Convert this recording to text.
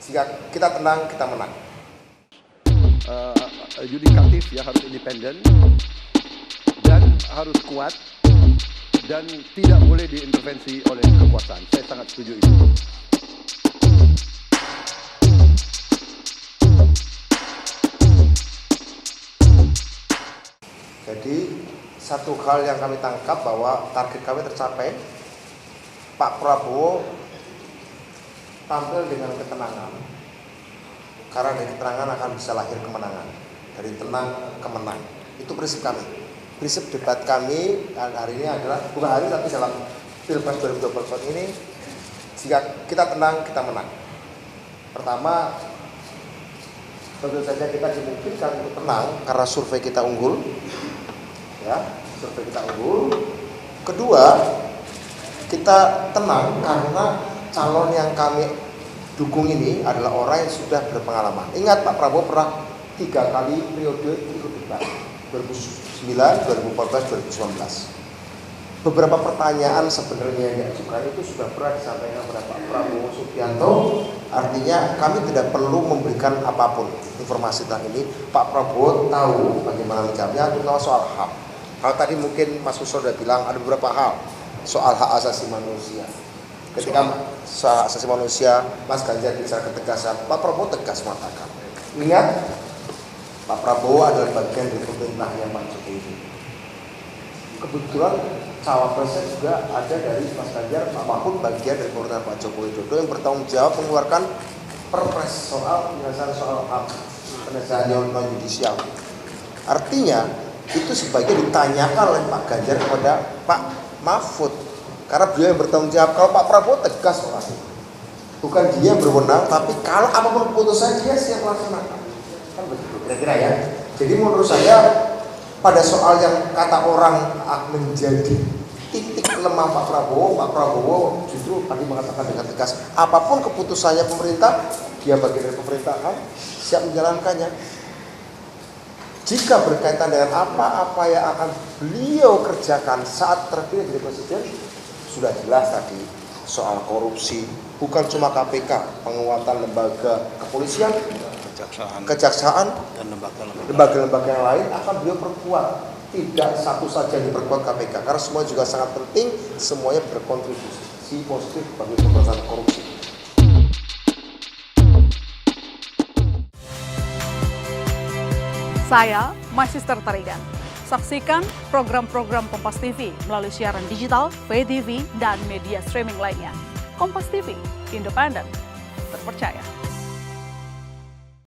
Jika kita tenang, kita menang. Yudikatif ya harus independen dan harus kuat dan tidak boleh diintervensi oleh kekuasaan. Saya sangat setuju itu. Jadi satu hal yang kami tangkap bahwa target kami tercapai. Pak Prabowo tampil dengan ketenangan, karena dari ketenangan akan bisa lahir kemenangan. Dari tenang ke menang, itu prinsip kami. Prinsip debat kami hari ini adalah, bukan hari tapi dalam Pilpres 2024 ini, jika kita tenang, kita menang. Pertama, tentu saja kita dimungkinkan untuk tenang karena survei kita unggul, ya, survei kita unggul. Kedua, kita tenang karena calon yang kami dukung ini adalah orang yang sudah berpengalaman. Ingat, Pak Prabowo pernah 3 kali periode ikut debat, 2009, 2014, 2019. Beberapa pertanyaan sebenarnya yang diajukan itu sudah pernah disampaikan kepada Pak Prabowo Subianto. Artinya kami tidak perlu memberikan apapun informasi tentang ini. Pak Prabowo tahu bagaimana menjawabnya, terutama soal HAM. Kalau tadi mungkin Mas Huso sudah bilang ada beberapa hal soal hak asasi manusia. Ketika soal hak asasi manusia, Mas Ganjar bicara ketegasan, Pak Prabowo tegas mengatakan. Ingat, Pak Prabowo adalah bagian dari pemerintahnya Pak Jokowi. Kebetulan cawapresnya juga ada dari Mas Ganjar, Pak Mahfud bagian dari pemerintahan Pak Jokowi Dodo yang bertanggung jawab mengeluarkan perpres soal penyelesaian soal hak penyelesaian non yudisial. Artinya itu sebaiknya ditanyakan oleh Pak Ganjar kepada Pak Mahfud, karena beliau yang bertanggung jawab. Kalau Pak Prabowo tegas orangnya, bukan dia yang berwenang, tapi kalau apapun keputusan dia siap laksanakan. Kan begitu kira-kira ya. Jadi menurut saya pada soal yang kata orang menjadi titik lemah Pak Prabowo justru tadi mengatakan dengan tegas, apapun keputusannya pemerintah, dia bagian dari pemerintahan, siap menjalankannya. Jika berkaitan dengan apa-apa yang akan beliau kerjakan saat terpilih jadi presiden, sudah jelas tadi soal korupsi, bukan cuma KPK, penguatan lembaga kepolisian, kejaksaan, dan lembaga-lembaga yang lain akan beliau perkuat. Tidak satu saja yang diperkuat KPK, karena semua juga sangat penting, semuanya berkontribusi positif bagi pemberantasan korupsi. Saya Magister Tarigan. Saksikan program-program Kompas TV melalui siaran digital, pay TV, dan media streaming lainnya. Kompas TV, independen, terpercaya.